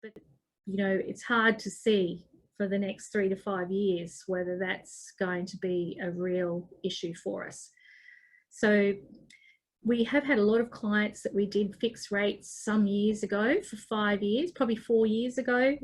but it's hard to see for the next 3 to 5 years whether that's going to be a real issue for us. So we have had a lot of clients that we did fixed rates some years ago for 5 years, probably 4 years ago.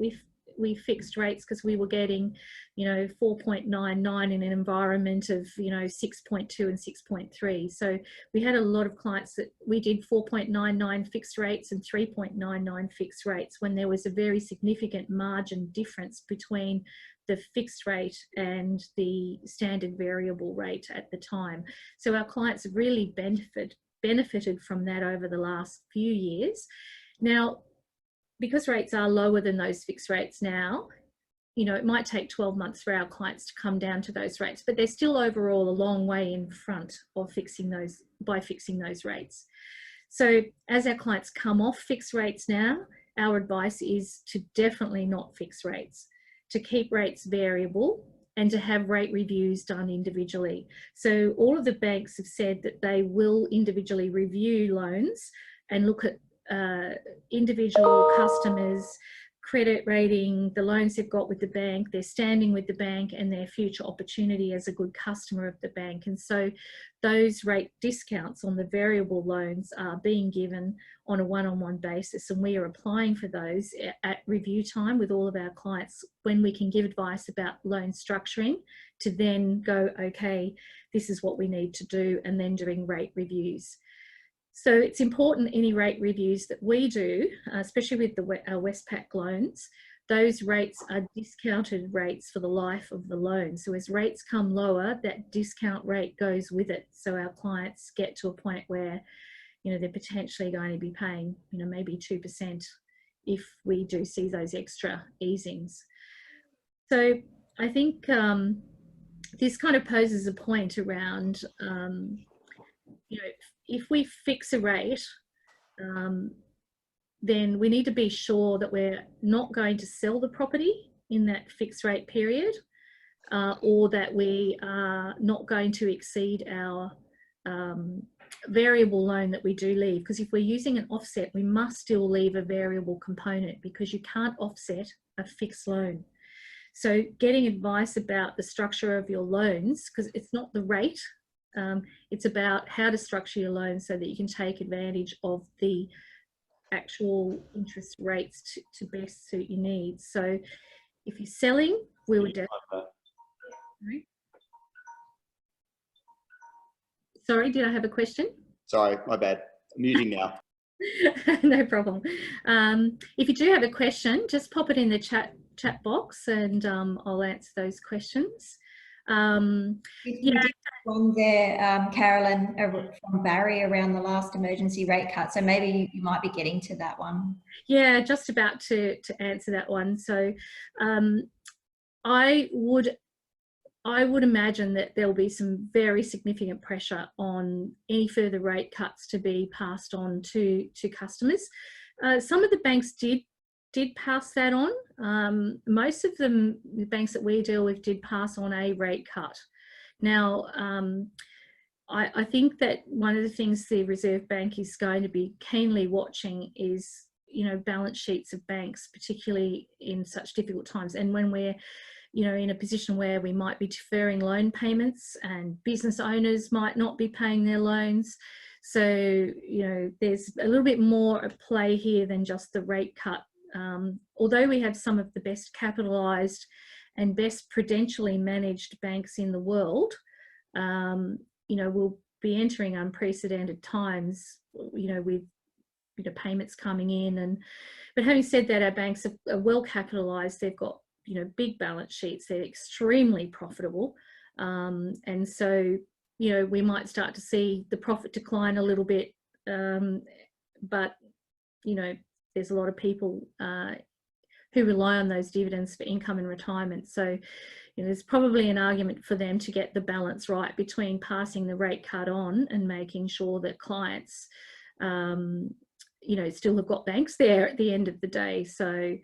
We fixed rates because we were getting, 4.99 in an environment of, 6.2 and 6.3. So we had a lot of clients that we did 4.99 fixed rates and 3.99 fixed rates when there was a very significant margin difference between the fixed rate and the standard variable rate at the time. So our clients have really benefited from that over the last few years. Now, because rates are lower than those fixed rates now, it might take 12 months for our clients to come down to those rates, but they're still overall a long way in front of fixing those rates. So as our clients come off fixed rates now, our advice is to definitely not fix rates, to keep rates variable and to have rate reviews done individually. So all of the banks have said that they will individually review loans and look at individual customers' credit rating, the loans they've got with the bank, their standing with the bank, and their future opportunity as a good customer of the bank. And so those rate discounts on the variable loans are being given on a one-on-one basis, and we are applying for those at review time with all of our clients when we can give advice about loan structuring to then go, okay, this is what we need to do, and then doing rate reviews. So it's important any rate reviews that we do, especially with our Westpac loans, those rates are discounted rates for the life of the loan. So as rates come lower, that discount rate goes with it. So our clients get to a point where, they're potentially going to be paying, maybe 2% if we do see those extra easings. So I think this kind of poses a point around, if we fix a rate, then we need to be sure that we're not going to sell the property in that fixed rate period, or that we are not going to exceed our variable loan that we do leave. Because if we're using an offset, we must still leave a variable component because you can't offset a fixed loan. So getting advice about the structure of your loans, because it's not the rate, it's about how to structure your loan so that you can take advantage of the actual interest rates to best suit your needs. So if you're selling, we would definitely... Sorry, did I have a question? Sorry, my bad. I'm muting now. No problem. If you do have a question, just pop it in the chat box and I'll answer those questions. We did one there, Carolyn, from Barry around the last emergency rate cut. So maybe you might be getting to that one. Yeah, just about to answer that one. So I would imagine that there'll be some very significant pressure on any further rate cuts to be passed on to customers. Some of the banks did pass that on. Most of them, the banks that we deal with, did pass on a rate cut. Now, I think that one of the things the Reserve Bank is going to be keenly watching is, balance sheets of banks, particularly in such difficult times. And when we're, in a position where we might be deferring loan payments and business owners might not be paying their loans. So, there's a little bit more at play here than just the rate cut. Although we have some of the best capitalised and best prudentially managed banks in the world, we'll be entering unprecedented times, with payments coming in. But having said that, our banks are well capitalised. They've got big balance sheets. They're extremely profitable, and so we might start to see the profit decline a little bit, but there's a lot of people who rely on those dividends for income and retirement. So there's probably an argument for them to get the balance right between passing the rate cut on and making sure that clients still have got banks there at the end of the day. So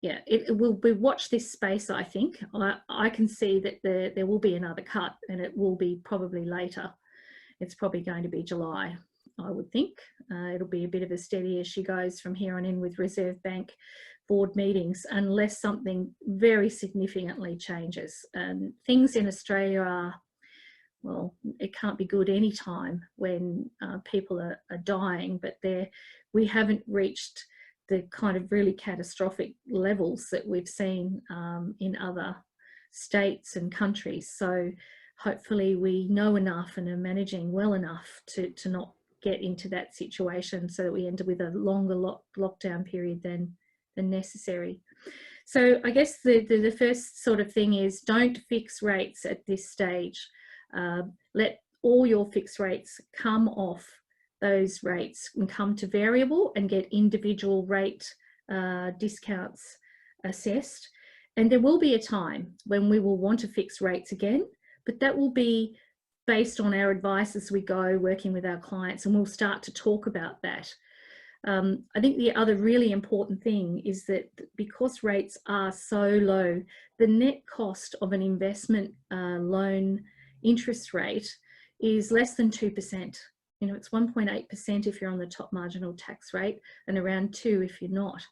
yeah, we watch this space. I think I can see that there will be another cut, and it will be probably later. It's probably going to be July. I would think. It'll be a bit of a steady as she goes from here on in with Reserve Bank board meetings, unless something very significantly changes. And things in Australia are, well, it can't be good any time when people are dying, but we haven't reached the kind of really catastrophic levels that we've seen in other states and countries. So hopefully we know enough and are managing well enough to not get into that situation, so that we end up with a longer lockdown period than necessary. So I guess the first sort of thing is, don't fix rates at this stage. Let all your fixed rates come off those rates and come to variable and get individual rate discounts assessed. And there will be a time when we will want to fix rates again, but that will be based on our advice as we go, working with our clients, and we'll start to talk about that. I think the other really important thing is that because rates are so low, the net cost of an investment loan interest rate is less than 2%. You know, it's 1.8% if you're on the top marginal tax rate, and around 2% if you're not.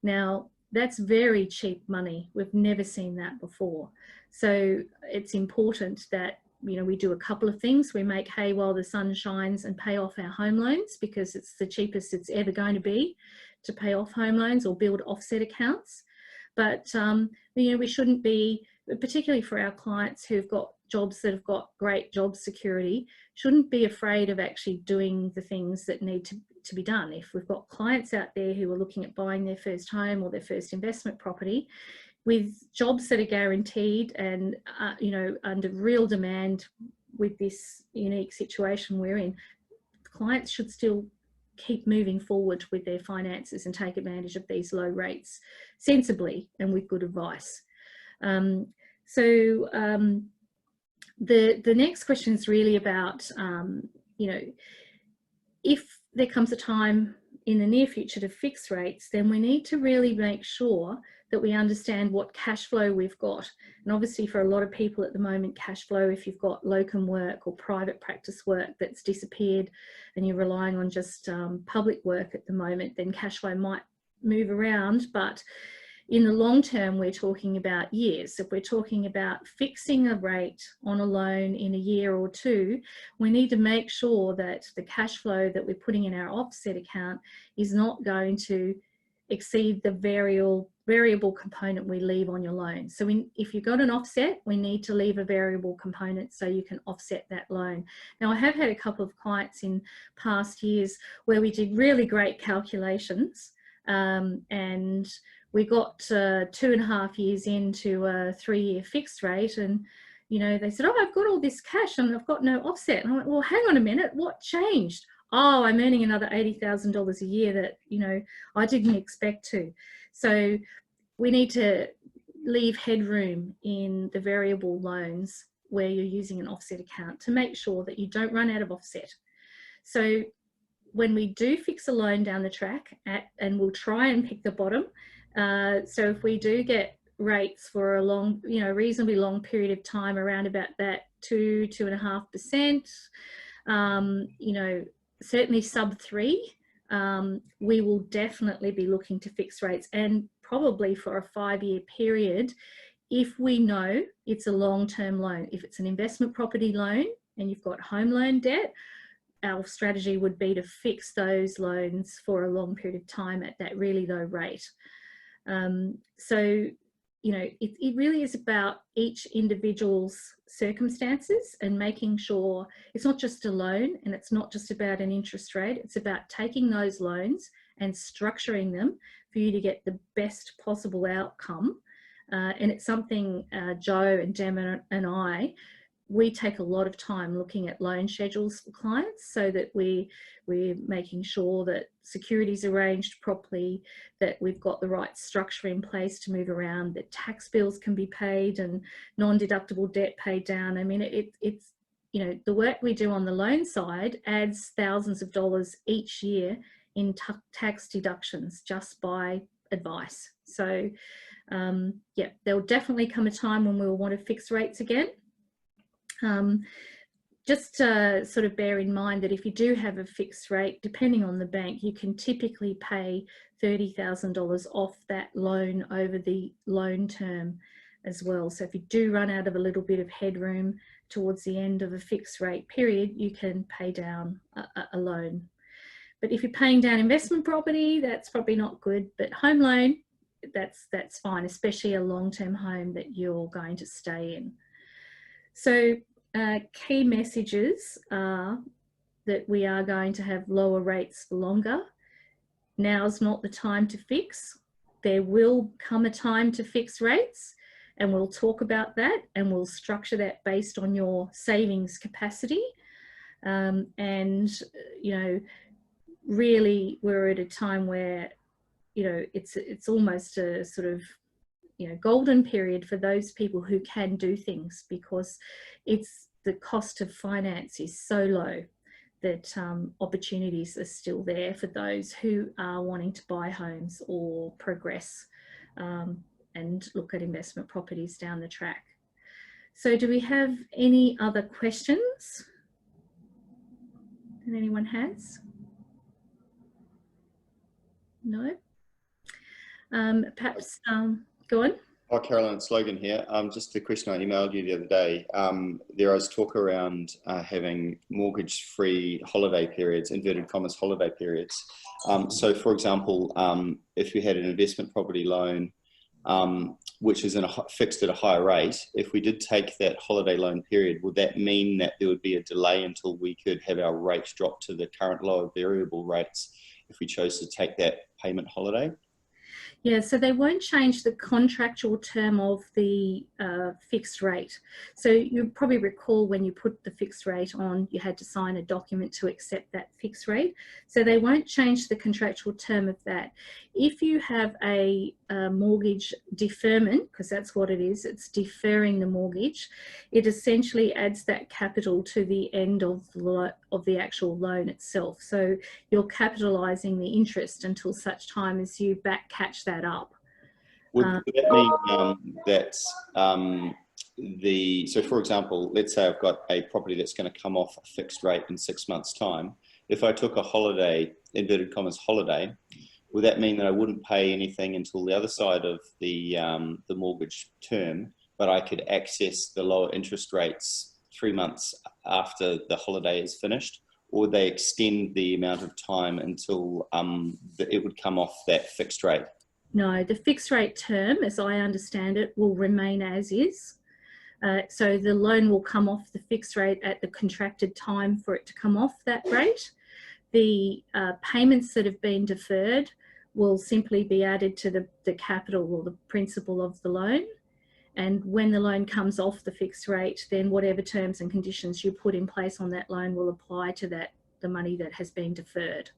Now, that's very cheap money. We've never seen that before. So it's important that, you know, we do a couple of things. We make hay while the sun shines and pay off our home loans, because it's the cheapest it's ever going to be to pay off home loans or build offset accounts. But, you know, we shouldn't be, particularly for our clients who've got jobs that have got great job security, shouldn't be afraid of actually doing the things that need to be done. If we've got clients out there who are looking at buying their first home or their first investment property, with jobs that are guaranteed and, you know, under real demand with this unique situation we're in, clients should still keep moving forward with their finances and take advantage of these low rates sensibly and with good advice. The next question is really about, you know, if there comes a time in the near future to fix rates, then we need to really make sure that we understand what cash flow we've got. And obviously for a lot of people at the moment, cash flow, if you've got locum work or private practice work that's disappeared and you're relying on just public work at the moment, then cash flow might move around. But in the long term, we're talking about years. If we're talking about fixing a rate on a loan in a year or two, we need to make sure that the cash flow that we're putting in our offset account is not going to exceed the variable component we leave on your loan. So if you've got an offset, we need to leave a variable component so you can offset that loan. Now, I have had a couple of clients in past years where we did really great calculations, and we got 2.5 years into a 3-year fixed rate, and, you know, they said, oh, I've got all this cash and I've got no offset. And I went, well, hang on a minute, what changed? Oh, I'm earning another $80,000 a year that, you know, I didn't expect to. So we need to leave headroom in the variable loans where you're using an offset account to make sure that you don't run out of offset. So when we do fix a loan down the track, and we'll try and pick the bottom, so if we do get rates for a long, you know, reasonably long period of time, around about that 2.5%, you know, certainly sub 3, we will definitely be looking to fix rates, and probably for a 5-year period if we know it's a long-term loan. If it's an investment property loan and you've got home loan debt, our strategy would be to fix those loans for a long period of time at that really low rate. So, you know, it really is about each individual's circumstances and making sure it's not just a loan and it's not just about an interest rate. It's about taking those loans and structuring them for you to get the best possible outcome. And it's something Joe and Jem and I, we take a lot of time looking at loan schedules for clients so that we're making sure that security's arranged properly, that we've got the right structure in place to move around, that tax bills can be paid and non-deductible debt paid down. I mean, it's, you know, the work we do on the loan side adds thousands of dollars each year in tax deductions just by advice. So yeah, there'll definitely come a time when we'll want to fix rates again. just sort of bear in mind that if you do have a fixed rate, depending on the bank, you can typically pay $30,000 off that loan over the loan term as well. So if you do run out of a little bit of headroom towards the end of a fixed rate period, you can pay down a loan. But if you're paying down investment property, that's probably not good. But home loan, that's fine, especially a long-term home that you're going to stay in. So key messages are that we are going to have lower rates for longer. Now's not the time to fix. There will come a time to fix rates, and we'll talk about that, and we'll structure that based on your savings capacity. And, you know, really we're at a time where, you know, it's almost a sort of, you know, golden period for those people who can do things, because it's the cost of finance is so low that opportunities are still there for those who are wanting to buy homes or progress and look at investment properties down the track. So do we have any other questions that anyone has? No? Perhaps go on. Hi, Carolyn, it's Logan here. Just the question I emailed you the other day. There was talk around having mortgage-free holiday periods, inverted commas holiday periods. So, for example, if we had an investment property loan, which is fixed at a higher rate, if we did take that holiday loan period, would that mean that there would be a delay until we could have our rates drop to the current lower variable rates if we chose to take that payment holiday? Yeah, so they won't change the contractual term of the fixed rate. So you probably recall when you put the fixed rate on, you had to sign a document to accept that fixed rate. So they won't change the contractual term of that. If you have a mortgage deferment, because that's what it is, it's deferring the mortgage, it essentially adds that capital to the end of the actual loan itself. So you're capitalising the interest until such time as you back catch that up. Would that mean that so for example, let's say I've got a property that's going to come off a fixed rate in 6 months' time. If I took a holiday, inverted commas holiday, would that mean that I wouldn't pay anything until the other side of the mortgage term, but I could access the lower interest rates 3 months after the holiday is finished? Or would they extend the amount of time until it would come off that fixed rate? No, the fixed rate term, as I understand it, will remain as is. So the loan will come off the fixed rate at the contracted time for it to come off that rate. The payments that have been deferred will simply be added to the capital or the principal of the loan. And when the loan comes off the fixed rate, then whatever terms and conditions you put in place on that loan will apply to the money that has been deferred.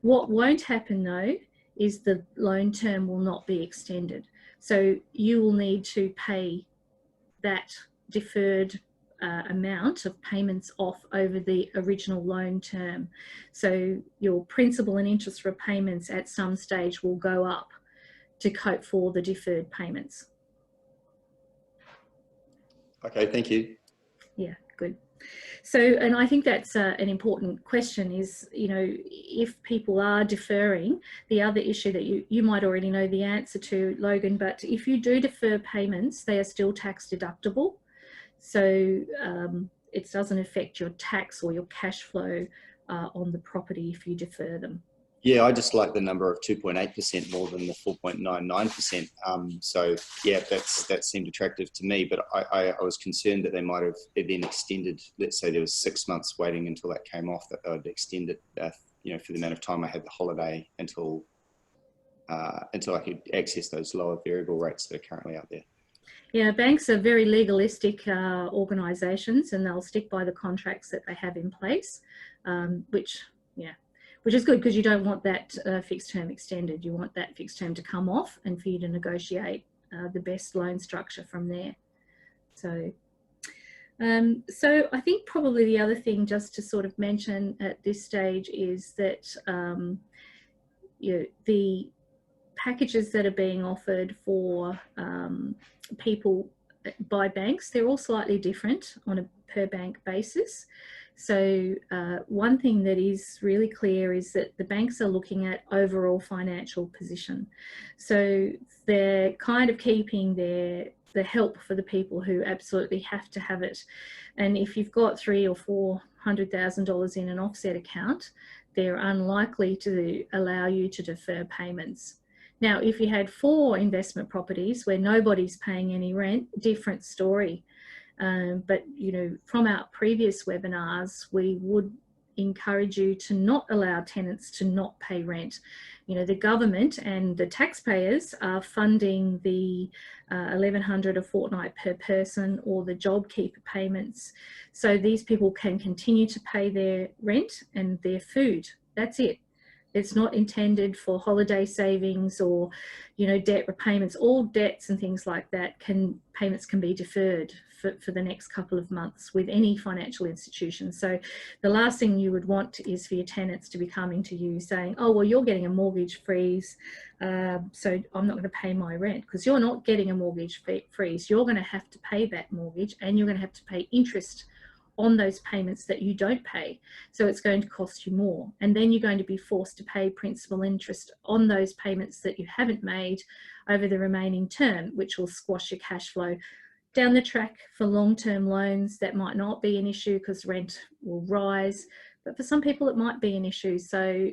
What won't happen though is the loan term will not be extended. So you will need to pay that deferred amount of payments off over the original loan term. So your principal and interest repayments at some stage will go up to cope for the deferred payments. Okay, thank you. Yeah, good. So, and I think that's an important question is, you know, if people are deferring, the other issue that you might already know the answer to, Logan, but if you do defer payments, they are still tax deductible. So it doesn't affect your tax or your cash flow on the property if you defer them. Yeah, I just like the number of 2.8% more than the 4.99%. So yeah, that seemed attractive to me, but I was concerned that they might have then extended, let's say there was 6 months waiting until that came off, that they would extend it, you know, for the amount of time I had the holiday until I could access those lower variable rates that are currently out there. Yeah, banks are very legalistic organisations, and they'll stick by the contracts that they have in place, which is good because you don't want that fixed term extended. You want that fixed term to come off and for you to negotiate the best loan structure from there. So, so I think probably the other thing just to sort of mention at this stage is that you know, the packages that are being offered for people by banks, they're all slightly different on a per bank basis. So one thing that is really clear is that the banks are looking at overall financial position. So they're kind of keeping the help for the people who absolutely have to have it. And if you've got $300,000 or $400,000 in an offset account, they're unlikely to allow you to defer payments. Now, if you had 4 investment properties where nobody's paying any rent, different story. But, you know, from our previous webinars, we would encourage you to not allow tenants to not pay rent. You know, the government and the taxpayers are funding the $1,100 a fortnight per person or the JobKeeper payments. So these people can continue to pay their rent and their food. That's it. It's not intended for holiday savings or, you know, debt repayments. All debts and things like that payments can be deferred for the next couple of months with any financial institution. So the last thing you would want is for your tenants to be coming to you saying, oh, well, you're getting a mortgage freeze, so I'm not going to pay my rent, because you're not getting a mortgage freeze. You're going to have to pay that mortgage, and you're going to have to pay interest on those payments that you don't pay. So it's going to cost you more. And then you're going to be forced to pay principal interest on those payments that you haven't made over the remaining term, which will squash your cash flow. Down the track for long-term loans, that might not be an issue because rent will rise, but for some people it might be an issue. So,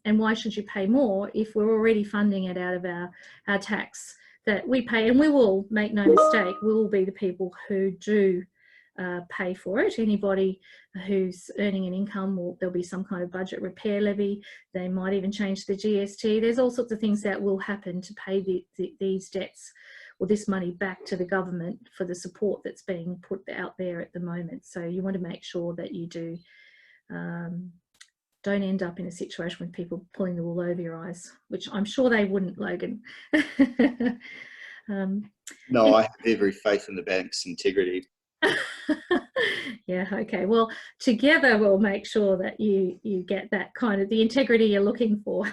and why should you pay more if we're already funding it out of our tax that we pay? And we will, make no mistake, we will be the people who do pay for it. Anybody who's earning an income, there'll be some kind of budget repair levy. They might even change the GST. There's all sorts of things that will happen to pay these debts or this money back to the government for the support that's being put out there at the moment. So you want to make sure that you do don't end up in a situation with people pulling the wool over your eyes, which I'm sure they wouldn't, Logan. No, I have every faith in the bank's integrity. Yeah, okay. Well, together we'll make sure that you get that kind of the integrity you're looking for.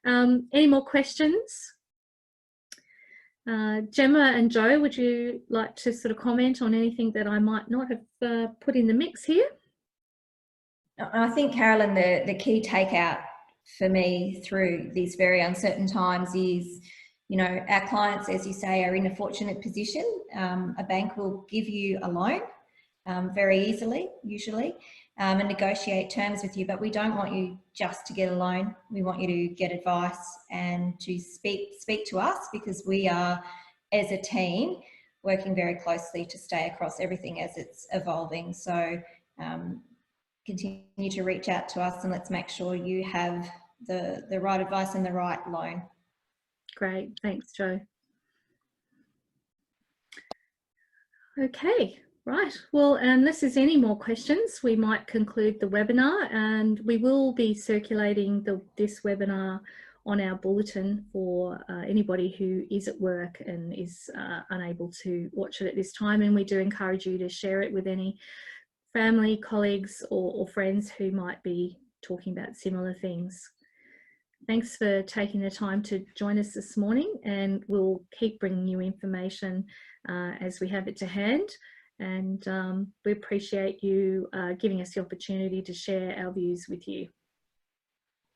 Any more questions? Gemma and Joe, would you like to sort of comment on anything that I might not have put in the mix here? I think, Carolyn, the key takeout for me through these very uncertain times is, you know, our clients, as you say, are in a fortunate position. A bank will give you a loan very easily, usually, and negotiate terms with you, but we don't want you just to get a loan. We want you to get advice and to speak to us, because we are, as a team, working very closely to stay across everything as it's evolving. So continue to reach out to us, and let's make sure you have the right advice and the right loan. Great, thanks, Joe. Okay, right. Well, unless there's any more questions, we might conclude the webinar, and we will be circulating this webinar on our bulletin for anybody who is at work and is unable to watch it at this time. And we do encourage you to share it with any family, colleagues, or friends who might be talking about similar things. Thanks for taking the time to join us this morning, and we'll keep bringing you information as we have it to hand. And we appreciate you giving us the opportunity to share our views with you.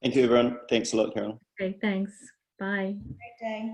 Thank you, everyone. Thanks a lot, Carolyn. Okay, thanks. Bye. Great day.